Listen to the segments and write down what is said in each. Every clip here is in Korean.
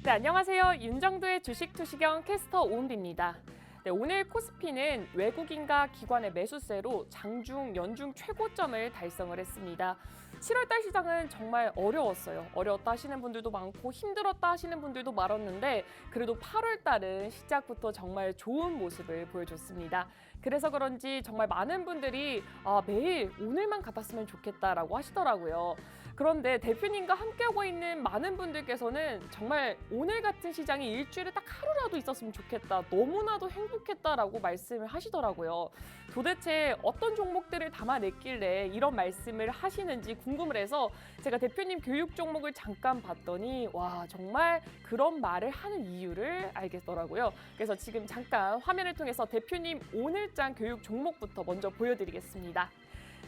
네, 안녕하세요. 윤정도의 주식 투시경 캐스터 오은비입니다. 네, 오늘 코스피는 외국인과 기관의 매수세로 장중, 연중 최고점을 달성을 했습니다. 7월달 시장은 정말 어려웠어요. 어려웠다 하시는 분들도 많고 힘들었다 하시는 분들도 많았는데 그래도 8월달은 시작부터 정말 좋은 모습을 보여줬습니다. 그래서 그런지 정말 많은 분들이 매일 오늘만 같았으면 좋겠다라고 하시더라고요. 그런데 대표님과 함께하고 있는 많은 분들께서는 정말 오늘 같은 시장이 일주일에 딱 하루라도 있었으면 좋겠다. 너무나도 행복했다라고 말씀을 하시더라고요. 도대체 어떤 종목들을 담아냈길래 이런 말씀을 하시는지 궁금을 해서 제가 대표님 교육 종목을 잠깐 봤더니 와 정말 그런 말을 하는 이유를 알겠더라고요. 그래서 지금 잠깐 화면을 통해서 대표님 오늘장 교육 종목부터 먼저 보여드리겠습니다.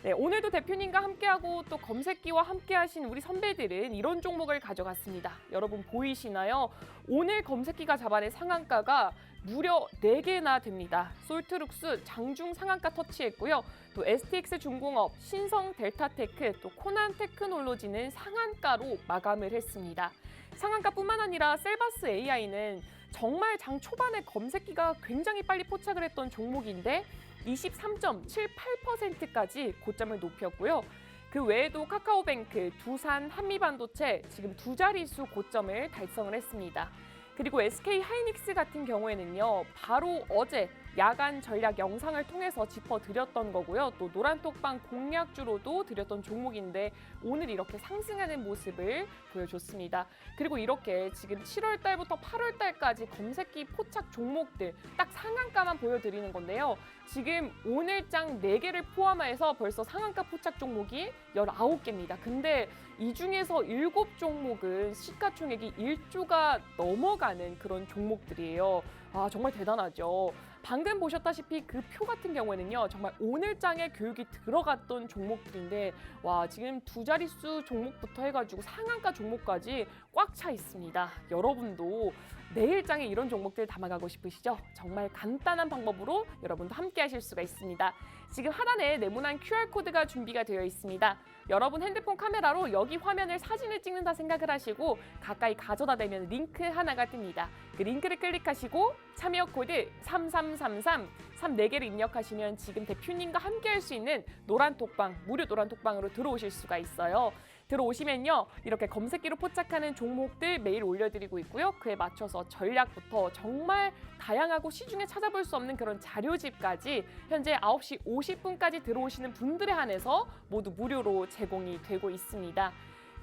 네, 오늘도 대표님과 함께하고 또 검색기와 함께하신 우리 선배들은 이런 종목을 가져갔습니다. 여러분 보이시나요? 오늘 검색기가 잡아낸 상한가가 무려 4개나 됩니다. 솔트룩스 장중 상한가 터치했고요. 또 STX 중공업, 신성 델타테크, 또 코난 테크놀로지는 상한가로 마감을 했습니다. 상한가뿐만 아니라 셀바스 AI는 정말 장 초반에 검색기가 굉장히 빨리 포착을 했던 종목인데 23.78%까지 고점을 높였고요. 그 외에도 카카오뱅크, 두산, 한미반도체 지금 두 자릿수 고점을 달성을 했습니다. 그리고 SK 하이닉스 같은 경우에는요. 바로 어제 야간 전략 영상을 통해서 짚어드렸던 거고요. 또 노란톡방 공략주로도 드렸던 종목인데 오늘 이렇게 상승하는 모습을 보여줬습니다. 그리고 이렇게 지금 7월 달부터 8월 달까지 검색기 포착 종목들 딱 상한가만 보여드리는 건데요. 지금 오늘장 4개를 포함해서 벌써 상한가 포착 종목이 19개입니다. 근데 이 중에서 7종목은 시가총액이 1조가 넘어가는 그런 종목들이에요. 정말 대단하죠. 방금 보셨다시피 그 표 같은 경우에는요. 정말 오늘장에 교육이 들어갔던 종목들인데 와 지금 두 자릿수 종목부터 해가지고 상한가 종목까지 꽉 차 있습니다. 여러분도 내일장에 이런 종목들 담아가고 싶으시죠? 정말 간단한 방법으로 여러분도 함께 하실 수가 있습니다. 지금 하단에 네모난 QR코드가 준비가 되어 있습니다. 여러분 핸드폰 카메라로 여기 화면을 사진을 찍는다 생각을 하시고 가까이 가져다 대면 링크 하나가 뜹니다. 그 링크를 클릭하시고 참여 코드 3333 34개를 입력하시면 지금 대표님과 함께 할 수 있는 노란톡방, 무료 노란톡방으로 들어오실 수가 있어요. 들어오시면요. 이렇게 검색기로 포착하는 종목들 매일 올려드리고 있고요. 그에 맞춰서 전략부터 정말 다양하고 시중에 찾아볼 수 없는 그런 자료집까지 현재 9시 50분까지 들어오시는 분들에 한해서 모두 무료로 제공이 되고 있습니다.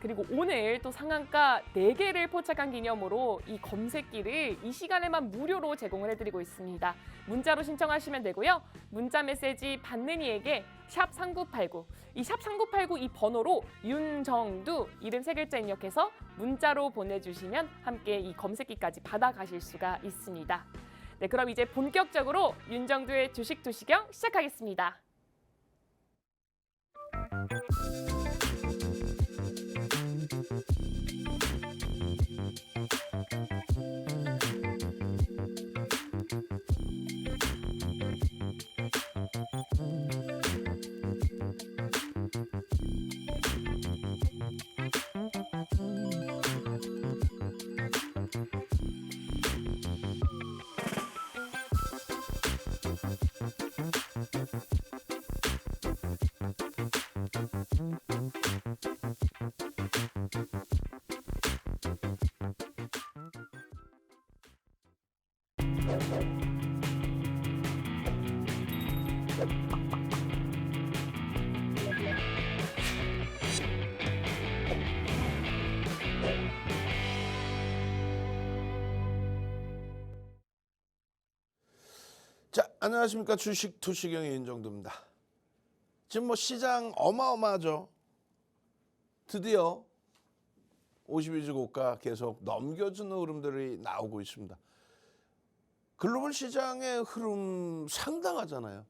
그리고 오늘 또 상한가 4개를 포착한 기념으로 이 검색기를 이 시간에만 무료로 제공을 해드리고 있습니다. 문자로 신청하시면 되고요. 문자 메시지 받는 이에게 샵3989, 이 샵3989 이 번호로 윤정두 이름 3글자 입력해서 문자로 보내주시면 함께 이 검색기까지 받아가실 수가 있습니다. 네, 그럼 이제 본격적으로 윤정두의 주식 투시경 시작하겠습니다. 자, 안녕하십니까. 주식 투시경의 윤정두입니다. 지금 뭐 시장 어마어마하죠. 드디어 52주 고가 계속 넘겨주는 흐름들이 나오고 있습니다. 글로벌 시장의 흐름 상당하잖아요.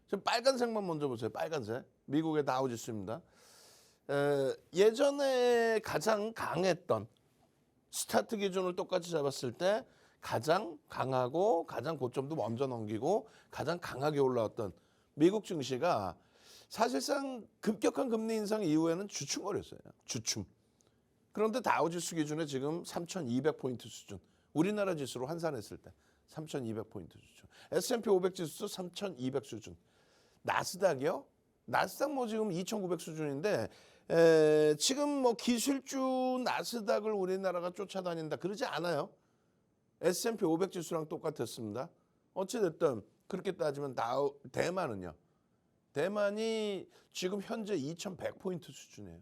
지금 빨간색만 먼저 보세요. 빨간색. 미국의 다우지수입니다. 예전에 가장 강했던 스타트 기준을 똑같이 잡았을 때 가장 강하고 가장 고점도 먼저 넘기고 가장 강하게 올라왔던 미국 증시가 사실상 급격한 금리 인상 이후에는 주춤거렸어요. 주춤. 그런데 다우지수 기준에 지금 3,200포인트 수준. 우리나라 지수로 환산했을 때 3,200포인트 수준. S&P 500 지수 3,200 수준. 나스닥이요? 나스닥 뭐 지금 2,900 수준인데 지금 뭐 기술주 나스닥을 우리나라가 쫓아다닌다 그러지 않아요. S&P 500 지수랑 똑같았습니다. 어찌됐든 그렇게 따지면 대만은요. 대만이 지금 현재 2,100포인트 수준이에요.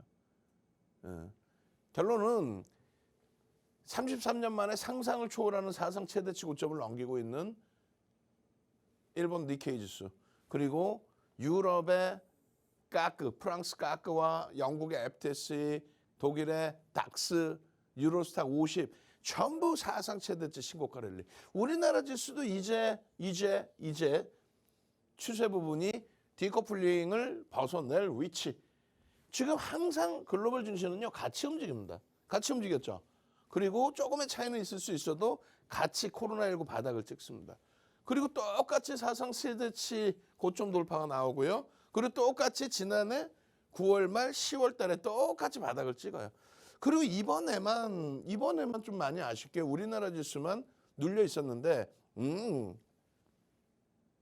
결론은 33년 만에 상상을 초월하는 사상 최대치 고점을 넘기고 있는 일본 니케이 지수, 그리고 유럽의 까크, 프랑스 까크와 영국의 FTSE, 독일의 닥스, 유로스탁 50 전부 사상 최대치 신고가 랠리. 우리나라 지수도 이제 추세 부분이 디커플링을 벗어낼 위치. 지금 항상 글로벌 증시는요 같이 움직입니다. 같이 움직였죠. 그리고 조금의 차이는 있을 수 있어도 같이 코로나19 바닥을 찍습니다. 그리고 똑같이 사상 최대치 고점 돌파가 나오고요. 그리고 똑같이 지난해 9월 말 10월 달에 똑같이 바닥을 찍어요. 그리고 이번에만 좀 많이 아쉽게 우리나라 지수만 눌려 있었는데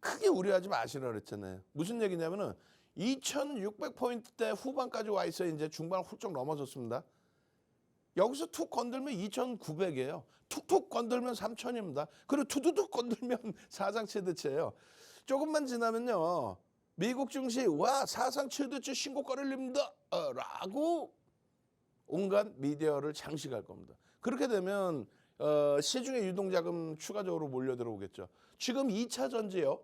크게 우려하지 마시라 그랬잖아요. 무슨 얘기냐면은 2,600포인트대 후반까지 와 있어요. 이제 중반 훌쩍 넘어섰습니다. 여기서 툭 건들면 2,900이에요. 툭툭 건들면 3,000입니다. 그리고 투두둑 건들면 사상 최대치예요. 조금만 지나면요. 미국 증시 와 사상 최대치 신고가를 냅니다. 라고 온갖 미디어를 장식할 겁니다. 그렇게 되면 시중에 유동자금 추가적으로 몰려 들어오겠죠. 지금 2차 전지요.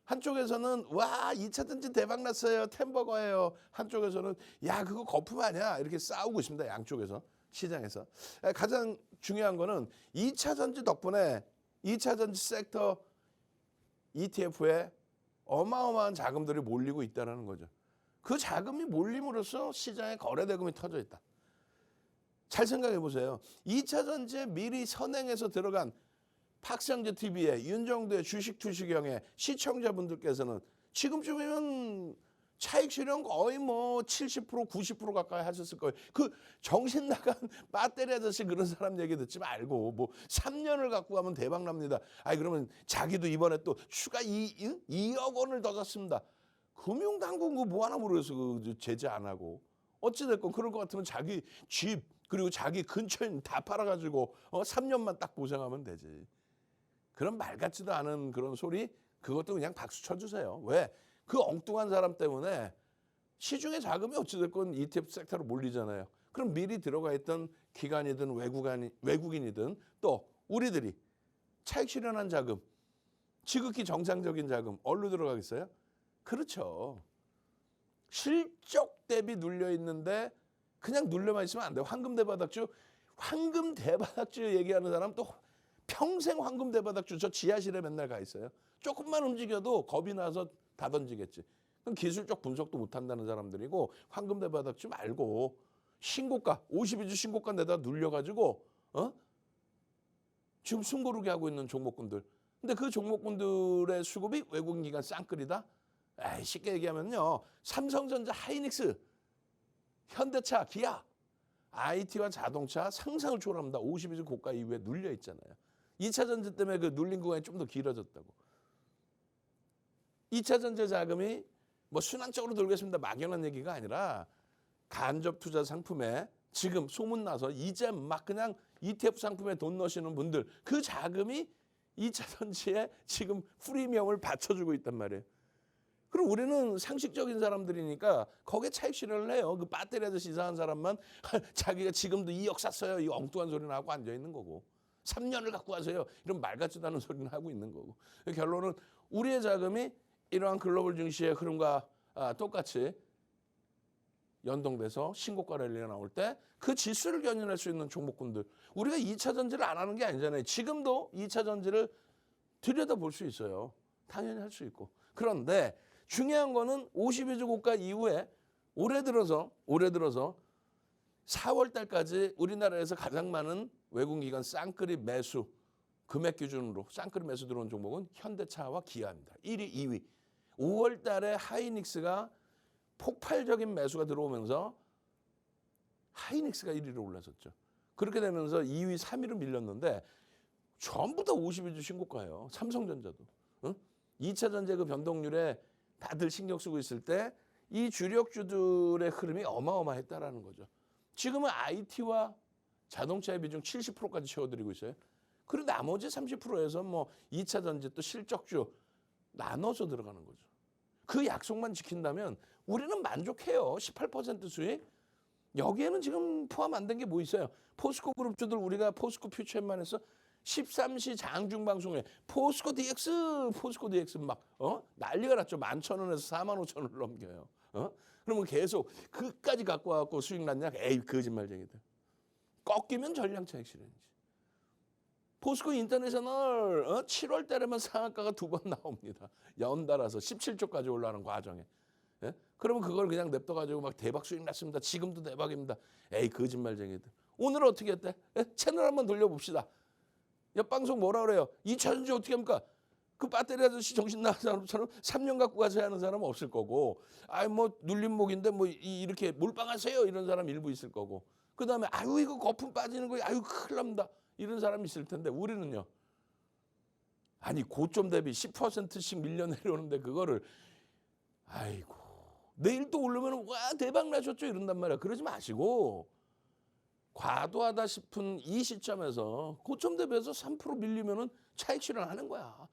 한쪽에서는 와 2차 전지 대박 났어요. 템버거예요. 한쪽에서는 야 그거 거품 아니야. 이렇게 싸우고 있습니다. 양쪽에서 시장에서. 가장 중요한 거는 2차 전지 덕분에 2차 전지 섹터 ETF에 어마어마한 자금들이 몰리고 있다는 거죠. 그 자금이 몰림으로써 시장에 거래대금이 터져 있다. 잘 생각해 보세요. 2차 전지에 미리 선행해서 들어간 박상재 TV의 윤정도의 주식 투시경의 시청자분들께서는 지금쯤이면 차익 실현 거의 뭐 70% 90% 가까이 하셨을 거예요. 그 정신 나간 배터리 아저씨 그런 사람 얘기 듣지 말고 뭐 3년을 갖고 가면 대박 납니다. 아니 그러면 자기도 이번에 또 추가 2억 원을 더 샀습니다. 금융당국 뭐 하나 모르겠어. 그 제재 안 하고. 어찌됐건 그럴 것 같으면 자기 집 그리고 자기 근처에 다 팔아가지고 3년만 딱 보상하면 되지. 그런 말 같지도 않은 그런 소리 그것도 그냥 박수 쳐주세요. 왜? 그 엉뚱한 사람 때문에 시중의 자금이 어찌됐건 ETF 섹터로 몰리잖아요. 그럼 미리 들어가 있던 기관이든 외국인이든 또 우리들이 차익 실현한 자금, 지극히 정상적인 자금 어디로 들어가겠어요? 그렇죠. 실적 대비 눌려 있는데 그냥 눌려만 있으면 안 돼요. 황금 대바닥주 얘기하는 사람 또 평생 황금 대바닥주 저 지하실에 맨날 가 있어요. 조금만 움직여도 겁이 나서 다 던지겠지. 그럼 기술적 분석도 못한다는 사람들이고 황금 대바닥주 말고 신고가 52주 신고가 내다 눌려가지고 지금 숨고르게 하고 있는 종목군들. 근데 그 종목군들의 수급이 외국인 기관 쌍끌이다? 에이, 쉽게 얘기하면요. 삼성전자, 하이닉스, 현대차, 기아, IT와 자동차 상상을 초월합니다. 52주 고가 이후에 눌려 있잖아요. 2차 전지 때문에 그 눌린 구간이 좀 더 길어졌다고. 2차 전지 자금이 뭐 순환적으로 돌겠습니다. 막연한 얘기가 아니라 간접 투자 상품에 지금 소문나서 이제 막 그냥 ETF 상품에 돈 넣으시는 분들 그 자금이 2차 전지에 지금 프리미엄을 받쳐주고 있단 말이에요. 그럼 우리는 상식적인 사람들이니까 거기에 차익 실현을 해요. 그 배터리 아저씨 이상한 사람만 자기가 지금도 2억 샀어요. 이 엉뚱한 소리는 하고 앉아있는 거고. 3년을 갖고 가세요. 이런 말 같지도 않은 소리는 하고 있는 거고. 결론은 우리의 자금이 이러한 글로벌 증시의 흐름과 똑같이 연동돼서 신고가 랠리가 나올 때 그 지수를 견인할 수 있는 종목군들. 우리가 2차 전지를 안 하는 게 아니잖아요. 지금도 2차 전지를 들여다볼 수 있어요. 당연히 할 수 있고. 그런데 중요한 거는 52주 고가 이후에 올해 들어서 4월 달까지 우리나라에서 가장 많은 외국기관 쌍끌이 매수 금액 기준으로 쌍끌이 매수 들어온 종목은 현대차와 기아입니다. 1위, 2위. 5월 달에 하이닉스가 폭발적인 매수가 들어오면서 하이닉스가 1위로 올라섰죠. 그렇게 되면서 2위, 3위로 밀렸는데 전부 다 52주 신고가예요. 삼성전자도. 2차 전지 그 변동률에 다들 신경 쓰고 있을 때 이 주력주들의 흐름이 어마어마했다라는 거죠. 지금은 IT와 자동차의 비중 70%까지 채워드리고 있어요. 그리고 나머지 30%에서 뭐 2차 전지 또 실적주 나눠서 들어가는 거죠. 그 약속만 지킨다면 우리는 만족해요. 18% 수익. 여기에는 지금 포함 안 된 게 뭐 있어요? 포스코 그룹주들 우리가 포스코 퓨처엠만 해서 13시 장중 방송에 포스코 DX 막 난리가 났죠. 11,000원에서 45,000원을 넘겨요. 그러면 계속 그까지 갖고 와갖고 수익 났냐? 에이 거짓말쟁이들. 꺾이면 전량 차익 실현이지. 포스코 인터내셔널 7월 달에만 상한가가 2번 나옵니다. 연달아서 17조까지 올라가는 과정에. 예? 그러면 그걸 그냥 냅둬가지고 막 대박 수익 났습니다. 지금도 대박입니다. 에이 거짓말쟁이들. 오늘 어떻게 했대? 예? 채널 한번 돌려봅시다. 옆방송 뭐라 그래요? 2차전지 어떻게 합니까? 그 배터리 아저씨 정신 나간 사람처럼 3년 갖고 가서 하는 사람은 없을 거고, 아이 뭐 눌림목인데 뭐 이렇게 몰빵하세요 이런 사람 일부 있을 거고, 그 다음에 아유 이거 거품 빠지는 거 아유 큰일 납니다 이런 사람이 있을 텐데 우리는요. 아니 고점 대비 10%씩 밀려 내려오는데 그거를 아이고 내일 또 오르면 와 대박 나셨죠 이런단 말이야. 그러지 마시고 과도하다 싶은 이 시점에서 고점 대비해서 3% 밀리면은 차익 실현하는 거야.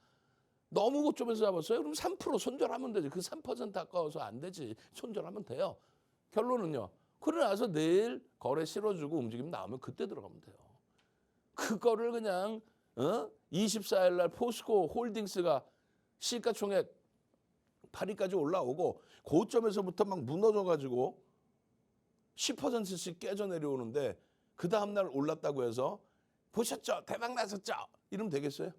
너무 고점에서 잡았어요? 그럼 3% 손절하면 되지. 그 3% 아까워서 안 되지. 손절하면 돼요. 결론은요. 그러고 나서 내일 거래 실어주고 움직임 나오면 그때 들어가면 돼요. 그거를 그냥 24일 날 포스코 홀딩스가 시가총액 8위까지 올라오고 고점에서부터 막 무너져가지고 10%씩 깨져 내려오는데 그 다음날 올랐다고 해서 보셨죠? 대박 나셨죠? 이러면 되겠어요?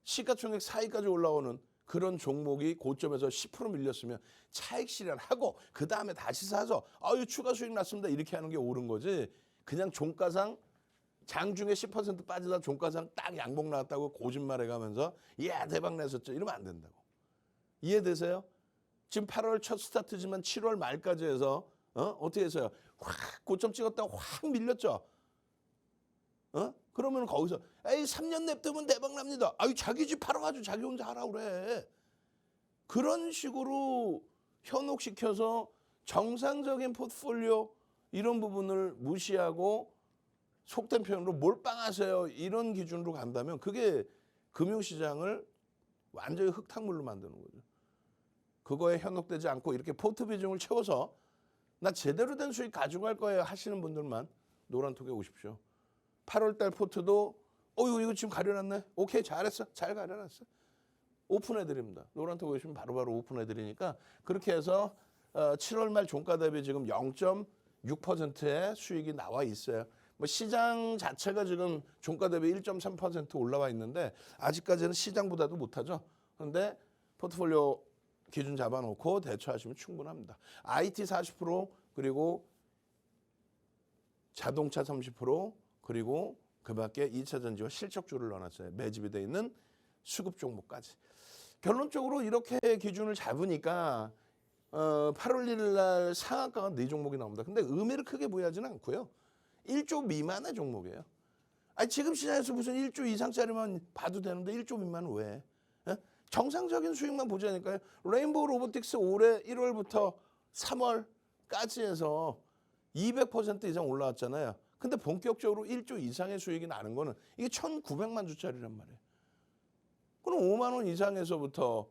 시가총액 4위까지 올라오는 그런 종목이 고점에서 10% 밀렸으면 차익 실현하고 그 다음에 다시 사서 아유 추가 수익 났습니다 이렇게 하는 게 옳은 거지. 그냥 종가상 장중에 10% 빠지다 종가상 딱 양봉 나왔다고 거짓말해가면서 야 대박 나셨죠? 이러면 안 된다고. 이해되세요? 지금 8월 첫 스타트지만 7월 말까지 해서 어떻게 해서요? 확 고점 찍었다가 확 밀렸죠? 그러면 거기서 에이 3년 냅두면 대박 납니다. 아유 자기 집 팔아가지고 자기 혼자 하라 그래. 그런 식으로 현혹시켜서 정상적인 포트폴리오 이런 부분을 무시하고 속된 표현으로 몰빵하세요. 이런 기준으로 간다면 그게 금융시장을 완전히 흙탕물로 만드는 거죠. 그거에 현혹되지 않고 이렇게 포트 비중을 채워서 나 제대로 된 수익 가져갈 거예요 하시는 분들만 노란톡에 오십시오. 8월달 포트도 이거 지금 가려놨네. 오케이 잘했어. 잘 가려놨어. 오픈해드립니다. 노란톡 오시면 바로바로 오픈해드리니까 그렇게 해서 7월 말 종가 대비 지금 0.6%의 수익이 나와 있어요. 뭐 시장 자체가 지금 종가 대비 1.3% 올라와 있는데 아직까지는 시장보다도 못하죠. 그런데 포트폴리오 기준 잡아놓고 대처하시면 충분합니다. IT 40% 그리고 자동차 30% 그리고 그 밖에 2차 전지와 실적주를 넣어놨어요. 매집이 돼 있는 수급 종목까지. 결론적으로 이렇게 기준을 잡으니까 8월 1일 날 상한가가 4종목이 나옵니다. 근데 의미를 크게 부여하지는 않고요. 1조 미만의 종목이에요. 아니 지금 시장에서 무슨 1조 이상짜리만 봐도 되는데 1조 미만은 왜? 정상적인 수익만 보자니까요. 레인보우 로보틱스 올해 1월부터 3월까지 해서 200% 이상 올라왔잖아요. 근데 본격적으로 1조 이상의 수익이 나는 거는 이게 1,900만 주짜리란 말이에요. 그럼 5만 원 이상에서부터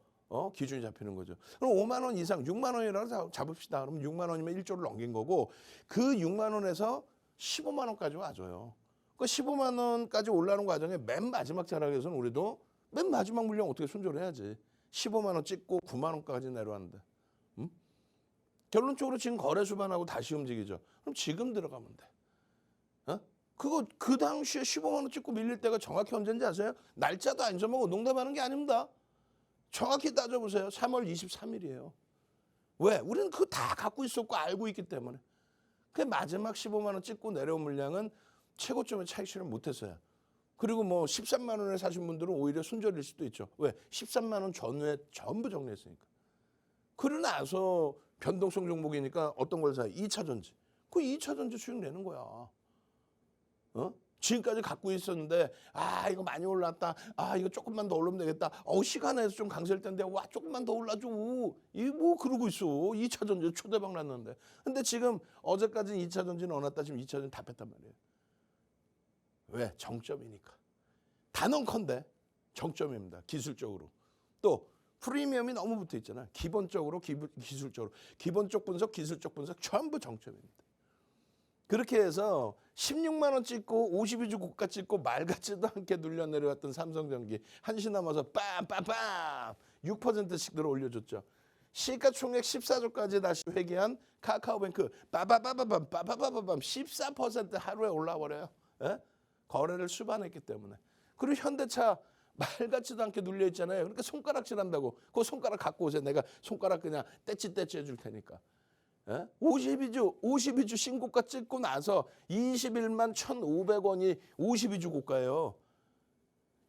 기준이 잡히는 거죠. 그럼 5만 원 이상, 6만 원이라고 잡읍시다. 그럼 6만 원이면 1조를 넘긴 거고 그 6만 원에서 15만 원까지 와줘요. 그 15만 원까지 올라오는 과정에 맨 마지막 자락에서는 우리도 맨 마지막 물량 어떻게 손절해야지. 15만 원 찍고 9만 원까지 내려왔는데. 결론적으로 지금 거래 수반하고 다시 움직이죠. 그럼 지금 들어가면 돼. 그거 그 당시에 15만 원 찍고 밀릴 때가 정확히 언제인지 아세요? 날짜도 안 잊어먹고 농담하는 게 아닙니다. 정확히 따져보세요. 3월 23일이에요. 왜? 우리는 그거 다 갖고 있었고 알고 있기 때문에. 그 마지막 15만 원 찍고 내려온 물량은 최고점에 차익 실현 못했어요. 그리고 뭐 13만 원에 사신 분들은 오히려 손절일 수도 있죠. 왜? 13만 원 전후에 전부 정리했으니까. 그러고 나서 변동성 종목이니까 어떤 걸 사요? 2차 전지. 그 2차 전지 수익 내는 거야. 지금까지 갖고 있었는데 이거 많이 올랐다. 이거 조금만 더 올리면 되겠다. 시간에서 좀 강세일 텐데 와 조금만 더 올라줘. 이 뭐 그러고 있어. 2차 전지 초대박 났는데. 근데 지금 어제까지는 2차 전지는 안 왔다. 지금 2차 전지 다 뺐단 말이에요. 왜? 정점이니까. 단언컨대 정점입니다. 기술적으로. 또 프리미엄이 너무 붙어 있잖아요. 기본적으로 기술적으로. 기본적 분석, 기술적 분석 전부 정점입니다. 그렇게 해서 16만 원 찍고 52주 고가 찍고 말 같지도 않게 눌려 내려왔던 삼성전기 한시 남아서 빰빰빰 6%씩 들어 올려줬죠. 시가총액 14조까지 다시 회귀한 카카오뱅크 빠바바바밤 14% 하루에 올라버려요. 예? 거래를 수반했기 때문에. 그리고 현대차 말 같지도 않게 눌려 있잖아요. 그러니까 손가락질한다고. 그 손가락 갖고 오세요. 내가 손가락 그냥 떼치 해줄 테니까. 52주 신고가 찍고 나서 21만 1,500원이 52주 고가예요.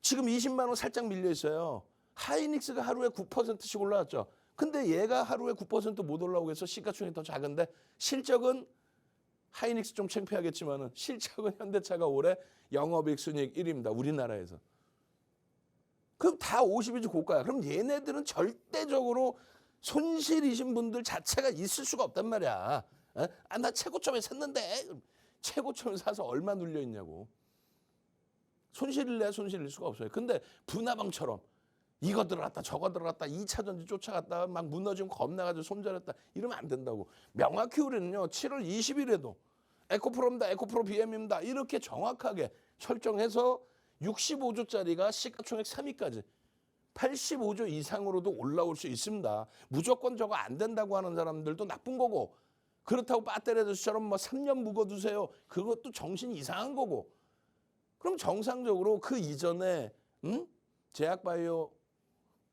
지금 20만 원 살짝 밀려 있어요. 하이닉스가 하루에 9%씩 올라왔죠. 근데 얘가 하루에 9%못 올라오고 해서 시가총액이 더 작은데 실적은 하이닉스 좀 창피하겠지만은 실적은 현대차가 올해 영업이익 순이익 1위입니다. 우리나라에서. 그럼 다 52주 고가야. 그럼 얘네들은 절대적으로 손실이신 분들 자체가 있을 수가 없단 말이야. 나 최고점에 샀는데 최고점에 사서 얼마 눌려 있냐고. 손실을 내야 손실일 수가 없어요. 근데 분화방처럼 이거 들어갔다 저거 들어갔다 2차 전지 쫓아갔다 막 무너지면 겁나가지고 손절했다 이러면 안 된다고. 명확히 우리는요 7월 20일에도 에코프로입니다. 에코프로 BM입니다. 이렇게 정확하게 설정해서 65조짜리가 시가총액 3위까지 85조 이상으로도 올라올 수 있습니다. 무조건 저거 안 된다고 하는 사람들도 나쁜 거고 그렇다고 배터리 아저씨처럼 뭐 3년 묵어두세요. 그것도 정신 이상한 거고. 그럼 정상적으로 그 이전에 제약바이오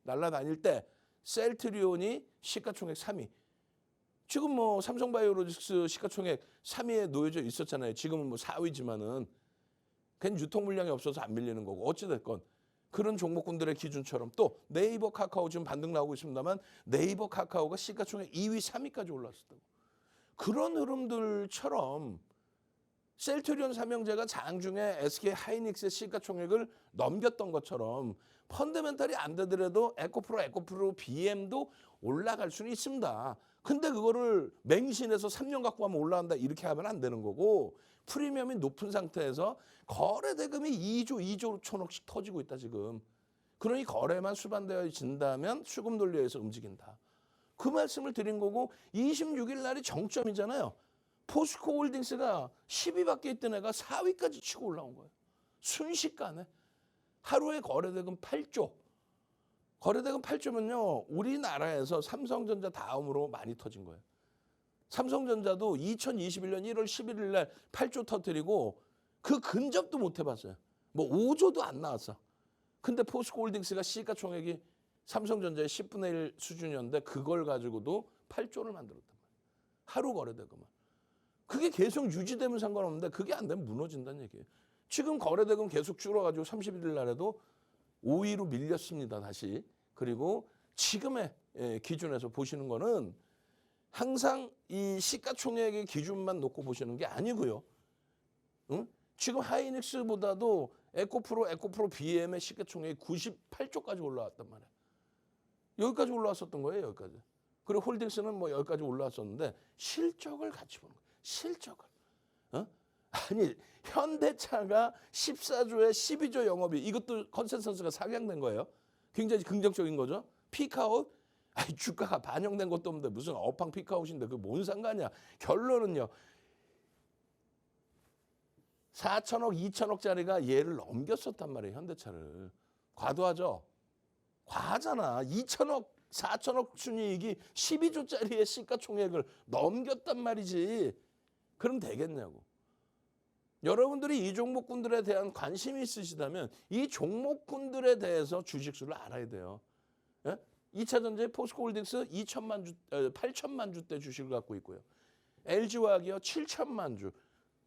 날라다닐 때 셀트리온이 시가총액 3위. 지금 뭐 삼성바이오로직스 시가총액 3위에 놓여져 있었잖아요. 지금은 뭐 4위지만은 그냥 유통 물량이 없어서 안 밀리는 거고 어찌됐건 그런 종목군들의 기준처럼 또 네이버 카카오 지금 반등 나오고 있습니다만 네이버 카카오가 시가총액 2위, 3위까지 올랐었다고. 그런 흐름들처럼 셀트리온 삼형제가 장중에 SK 하이닉스의 시가총액을 넘겼던 것처럼 펀더멘탈이 안 되더라도 에코프로 BM도 올라갈 수는 있습니다. 근데 그거를 맹신해서 3년 갖고 가면 올라간다 이렇게 하면 안 되는 거고 프리미엄이 높은 상태에서 거래 대금이 2조 천억씩 터지고 있다 지금. 그러니 거래만 수반되어진다면 수급 논리에서 움직인다. 그 말씀을 드린 거고 26일 날이 정점이잖아요. 포스코 홀딩스가 10위밖에 있던 애가 4위까지 치고 올라온 거예요. 순식간에. 하루에 거래대금 8조. 거래대금 8조면요. 우리나라에서 삼성전자 다음으로 많이 터진 거예요. 삼성전자도 2021년 1월 11일 날 8조 터뜨리고 그 근접도 못 해봤어요. 뭐 5조도 안 나왔어. 근데 포스코 홀딩스가 시가총액이 삼성전자의 10분의 1 수준이었는데 그걸 가지고도 8조를 만들었단 말이에요. 하루 거래대금을. 그게 계속 유지되면 상관없는데 그게 안 되면 무너진다는 얘기예요. 지금 거래대금 계속 줄어가지고 31일 날에도 5위로 밀렸습니다. 다시. 그리고 지금의 기준에서 보시는 거는 항상 이 시가총액의 기준만 놓고 보시는 게 아니고요. 응? 지금 하이닉스보다도 에코프로 BM의 시가총액이 98조까지 올라왔단 말이에요. 여기까지 올라왔었던 거예요. 여기까지. 그리고 홀딩스는 뭐 여기까지 올라왔었는데 실적을 같이 보는 거예요. 실적을. 아니 현대차가 14조에 12조 영업이 이것도 컨센서스가 상향된 거예요. 굉장히 긍정적인 거죠. 피크아웃. 주가가 반영된 것도 없는데 무슨 업황 피크아웃인데 그게 뭔 상관이야. 결론은요. 4천억, 2천억짜리가 얘를 넘겼었단 말이에요. 현대차를. 과도하죠. 과하잖아. 2천억, 4천억 순이익이 12조짜리의 시가총액을 넘겼단 말이지. 그럼 되겠냐고. 여러분들이 이 종목군들에 대한 관심이 있으시다면 이 종목군들에 대해서 주식수를 알아야 돼요. 예? 2차 전지의 포스코홀딩스 8천만 주대 주식을 갖고 있고요. LG화학이요 7천만 주.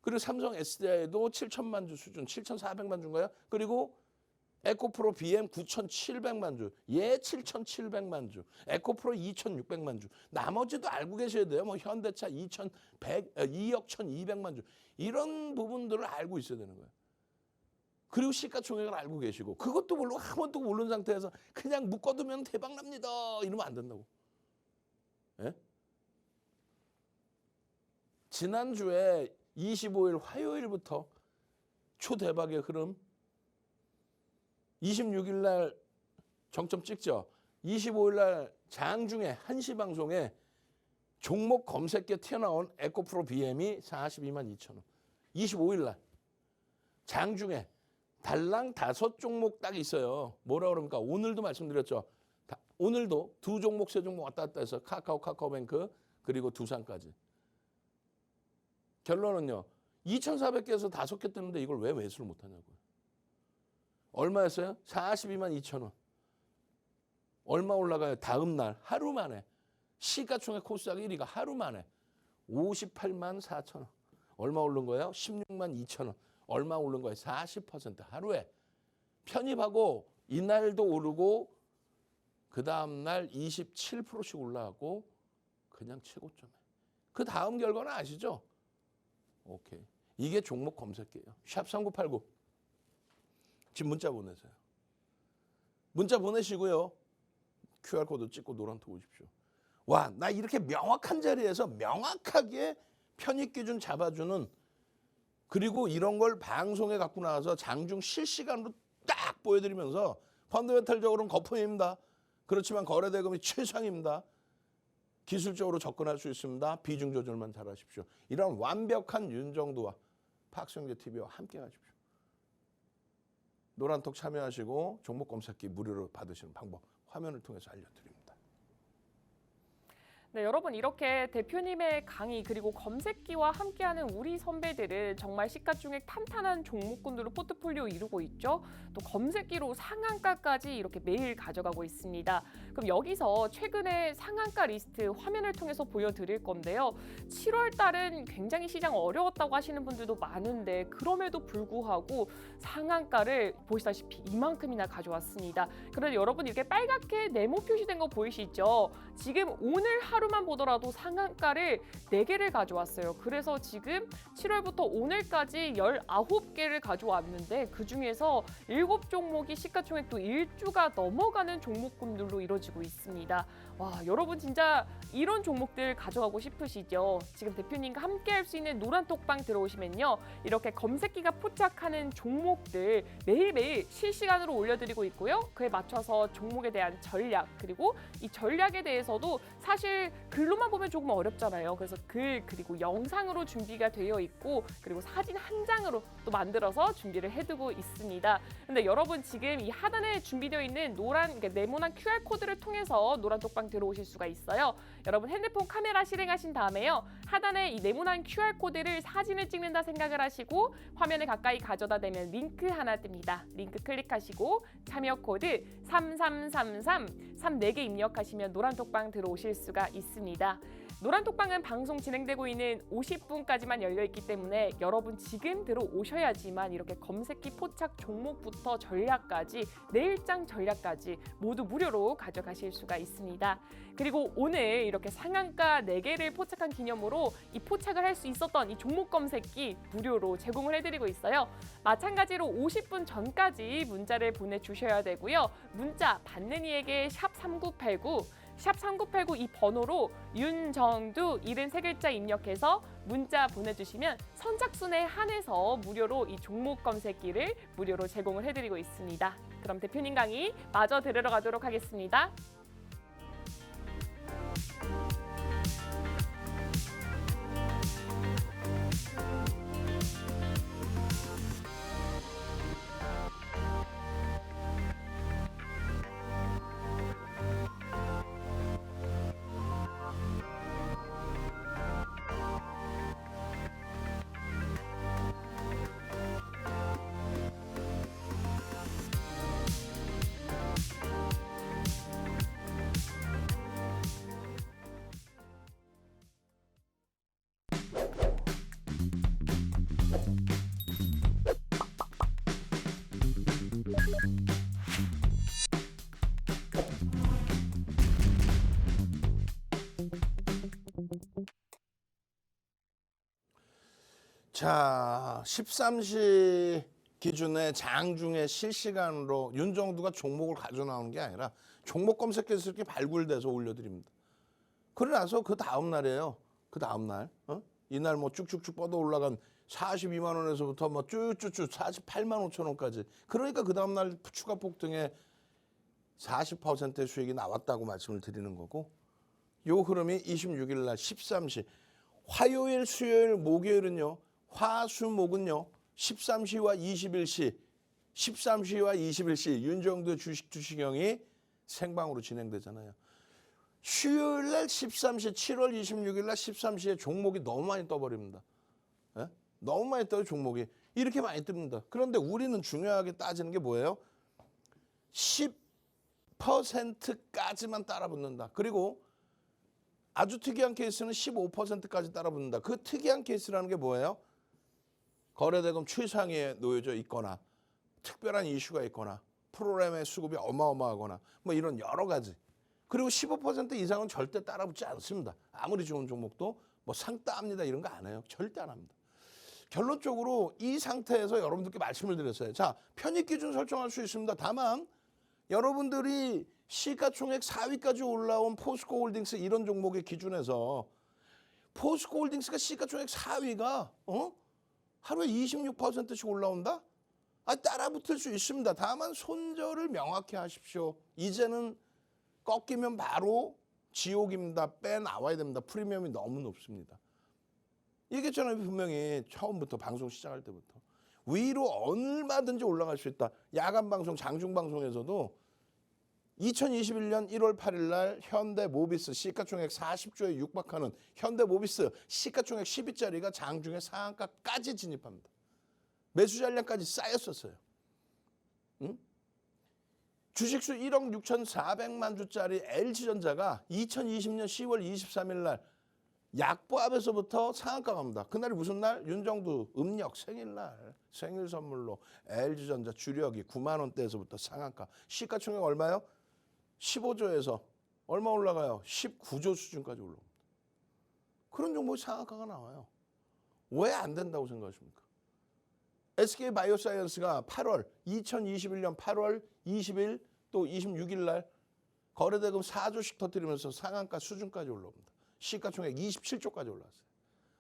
그리고 삼성 SDI도 7천만 주 수준, 7,400만 주인가요? 그리고 에코프로 BM 9,700만 주, 얘 7,700만 주, 에코프로 2,600만 주. 나머지도 알고 계셔야 돼요. 뭐 현대차 2억 1,200만 주. 이런 부분들을 알고 있어야 되는 거예요. 그리고 시가총액을 알고 계시고 그것도 모르고 한 번도 모르는 상태에서 그냥 묶어두면 대박 납니다. 이러면 안 된다고. 예? 지난주에 25일 화요일부터 초대박의 흐름 26일 날 정점 찍죠. 25일 날 장중에 1시 방송에 종목 검색기에 튀어나온 에코프로 BM이 42만 2천 원. 25일 날 장중에 달랑 5종목 딱 있어요. 뭐라 그럽니까? 오늘도 말씀드렸죠. 오늘도 2종목, 3종목 왔다 갔다 해서 카카오뱅크 그리고 두산까지. 결론은요. 2,400개에서 5개 뜨는데 이걸 왜 매수를 못하냐고요. 얼마였어요? 42만 2천 원. 얼마 올라가요? 다음 날 하루 만에. 시가총액 코스닥 1위가 하루 만에 58만 4천 원. 얼마 오른 거예요? 16만 2천 원. 얼마 오른 거예요? 40% 하루에. 편입하고 이날도 오르고 그 다음 날 27%씩 올라가고 그냥 최고점에. 그 다음 결과는 아시죠? 오케이. 이게 종목 검색기예요. 샵 3989. 지금 문자 보내세요. 문자 보내시고요. QR코드 찍고 노란톡 오십시오. 와, 나 이렇게 명확한 자리에서 명확하게 편입 기준 잡아주는 그리고 이런 걸 방송에 갖고 나와서 장중 실시간으로 딱 보여드리면서 펀더멘탈적으로는 거품입니다. 그렇지만 거래 대금이 최상입니다. 기술적으로 접근할 수 있습니다. 비중 조절만 잘하십시오. 이런 완벽한 윤정도와 박성재 TV와 함께 가십시오. 노란톡 참여하시고 종목 검색기 무료로 받으시는 방법 화면을 통해서 알려드립니다. 네, 여러분 이렇게 대표님의 강의 그리고 검색기와 함께하는 우리 선배들은 정말 시가총액 탄탄한 종목군들로 포트폴리오 이루고 있죠. 또 검색기로 상한가까지 이렇게 매일 가져가고 있습니다. 그럼 여기서 최근에 상한가 리스트 화면을 통해서 보여드릴 건데요. 7월 달은 굉장히 시장 어려웠다고 하시는 분들도 많은데 그럼에도 불구하고 상한가를 보시다시피 이만큼이나 가져왔습니다. 그런데 여러분 이렇게 빨갛게 네모 표시된 거 보이시죠? 지금 오늘 하루만 보더라도 상한가를 4개를 가져왔어요. 그래서 지금 7월부터 오늘까지 19개를 가져왔는데 그중에서 7종목이 시가총액도 1주가 넘어가는 종목군들로 이루어지고 있습니다. 와, 여러분 진짜 이런 종목들 가져가고 싶으시죠? 지금 대표님과 함께 할 수 있는 노란톡방 들어오시면요. 이렇게 검색기가 포착하는 종목들 매일매일 실시간으로 올려드리고 있고요. 그에 맞춰서 종목에 대한 전략 그리고 이 전략에 대해서도 사실 글로만 보면 조금 어렵잖아요. 그래서 글 그리고 영상으로 준비가 되어 있고 그리고 사진 한 장으로 또 만들어서 준비를 해두고 있습니다. 근데 여러분 지금 이 하단에 준비되어 있는 노란 네모난 QR코드를 통해서 노란톡방 들어오실 수가 있어요. 여러분 핸드폰 카메라 실행하신 다음에요. 하단에 이 네모난 QR코드를 사진을 찍는다 생각을 하시고 화면에 가까이 가져다 대면 링크 하나 뜹니다. 링크 클릭하시고 참여 코드 3333 34개 입력하시면 노란톡방 들어오실 수가 있습니다. 노란톡방은 방송 진행되고 있는 50분까지만 열려있기 때문에 여러분 지금 들어오셔야지만 이렇게 검색기 포착 종목부터 전략까지 내일장 전략까지 모두 무료로 가져가실 수가 있습니다. 그리고 오늘 이렇게 상한가 4개를 포착한 기념으로 이 포착을 할 수 있었던 이 종목 검색기 무료로 제공을 해드리고 있어요. 마찬가지로 50분 전까지 문자를 보내주셔야 되고요. 문자 받는 이에게 샵 3989 샵 3989 이 번호로 윤정두 73글자 입력해서 문자 보내주시면 선착순에 한해서 무료로 이 종목 검색기를 무료로 제공을 해드리고 있습니다. 그럼 대표님 강의 마저 들으러 가도록 하겠습니다. 자, 13시 기준의 장중에 실시간으로 윤정두가 종목을 가져 나오는 게 아니라 종목 검색해서 이렇게 발굴돼서 올려드립니다. 그러고 나서 그 다음 날이에요. 그 다음 날, 이날 뭐 쭉쭉쭉 뻗어 올라간 42만 원에서부터 뭐 쭉쭉쭉 48만 5천 원까지. 그러니까 그 다음 날 추가 폭등에 40%의 수익이 나왔다고 말씀을 드리는 거고, 요 흐름이 26일 날 13시, 화요일, 수요일, 목요일은요, 화수목은요, 13시와 21시, 13시와 21시 윤정도 주식형이 생방으로 진행되잖아요. 수요일 날 13시, 7월 26일 날 13시에 종목이 너무 많이 떠버립니다. 예? 너무 많이 떠요, 종목이. 이렇게 많이 뜹니다. 그런데 우리는 중요하게 따지는 게 뭐예요? 10%까지만 따라붙는다. 그리고 아주 특이한 케이스는 15%까지 따라붙는다. 그 특이한 케이스라는 게 뭐예요? 거래대금 최상위에 놓여져 있거나 특별한 이슈가 있거나 프로그램의 수급이 어마어마하거나 뭐 이런 여러 가지. 그리고 15% 이상은 절대 따라붙지 않습니다. 아무리 좋은 종목도 뭐 상 따합니다 이런 거 안 해요. 절대 안 합니다. 결론적으로 이 상태에서 여러분들께 말씀을 드렸어요. 자, 편입 기준 설정할 수 있습니다. 다만 여러분들이 시가총액 4위까지 올라온 포스코홀딩스 이런 종목의 기준에서 포스코홀딩스가 시가총액 4위가 하루에 26%씩 올라온다? 따라붙을 수 있습니다. 다만 손절을 명확히 하십시오. 이제는 꺾이면 바로 지옥입니다. 빼나와야 됩니다. 프리미엄이 너무 높습니다. 얘기했잖아요. 분명히 처음부터 방송 시작할 때부터. 위로 얼마든지 올라갈 수 있다. 야간 방송, 장중 방송에서도 2021년 1월 8일 날 현대모비스 시가총액 40조에 육박하는 현대모비스 시가총액 10위짜리가 장중에 상한가까지 진입합니다. 매수 잔량까지 쌓였었어요. 응? 주식수 1억 6,400만 주짜리 LG전자가 2020년 10월 23일 날 약보합에서부터 상한가 갑니다. 그날이 무슨 날? 윤정두 음력 생일날 생일 선물로 LG전자 주력이 9만 원대에서부터 상한가. 시가총액 얼마요? 15조에서 얼마 올라가요? 19조 수준까지 올라옵니다. 그런 종목이 상한가가 나와요. 왜 안 된다고 생각하십니까? SK바이오사이언스가 2021년 8월 20일 또 26일 날 거래대금 4조씩 터뜨리면서 상한가 수준까지 올라옵니다. 시가총액 27조까지 올라왔어요.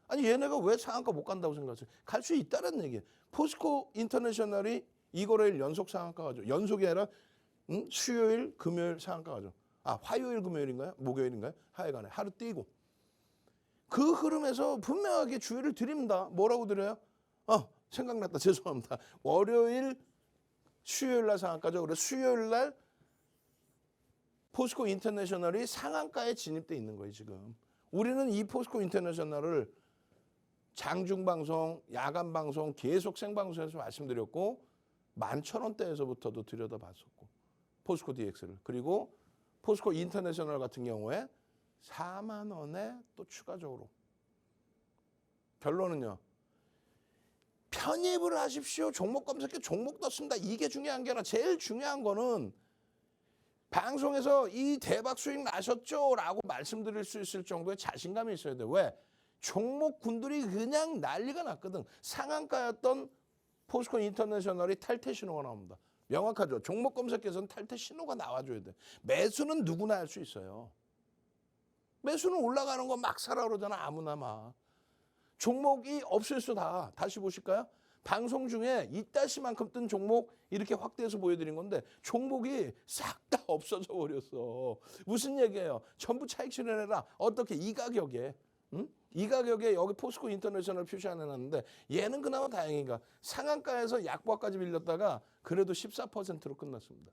아니 얘네가 왜 상한가 못 간다고 생각하세요? 갈 수 있다는 얘기예요. 포스코 인터내셔널이 이거래일 연속 상한가 가죠. 연속이 아니라 수요일, 금요일 상한가 가죠. 화요일, 금요일인가요? 목요일인가요? 하여간에 하루 뛰고. 그 흐름에서 분명하게 주의를 드립니다. 뭐라고 드려요? 생각났다. 죄송합니다. 월요일, 수요일 날 상한가죠. 그래서 수요일 날 포스코 인터내셔널이 상한가에 진입돼 있는 거예요, 지금. 우리는 이 포스코 인터내셔널을 장중 방송, 야간 방송 계속 생방송에서 말씀드렸고 11,000원대에서부터도 들여다봤었고 포스코 DX를. 그리고 포스코 인터내셔널 같은 경우에 4만 원에 또 추가적으로. 결론은요. 편입을 하십시오. 종목 검색해 종목 떴습니다. 이게 중요한 게 아니라 제일 중요한 거는 방송에서 이 대박 수익 나셨죠? 라고 말씀드릴 수 있을 정도의 자신감이 있어야 돼요. 왜? 종목군들이 그냥 난리가 났거든. 상한가였던 포스코 인터내셔널이 탈퇴 신호가 나옵니다. 명확하죠. 종목 검색에서는 탈퇴 신호가 나와줘야 돼. 매수는 누구나 할 수 있어요. 매수는 올라가는 거 막 사라 그러잖아. 아무나 막. 종목이 없을 수 다. 다시 보실까요? 방송 중에 이따시만큼 뜬 종목 이렇게 확대해서 보여드린 건데 종목이 싹 다 없어져 버렸어. 무슨 얘기예요? 전부 차익 실현해라. 어떻게? 이 가격에. 이 가격에 여기 포스코 인터내셔널 표시 안 해놨는데 얘는 그나마 다행인가. 상한가에서 약보합까지 밀렸다가 그래도 14%로 끝났습니다.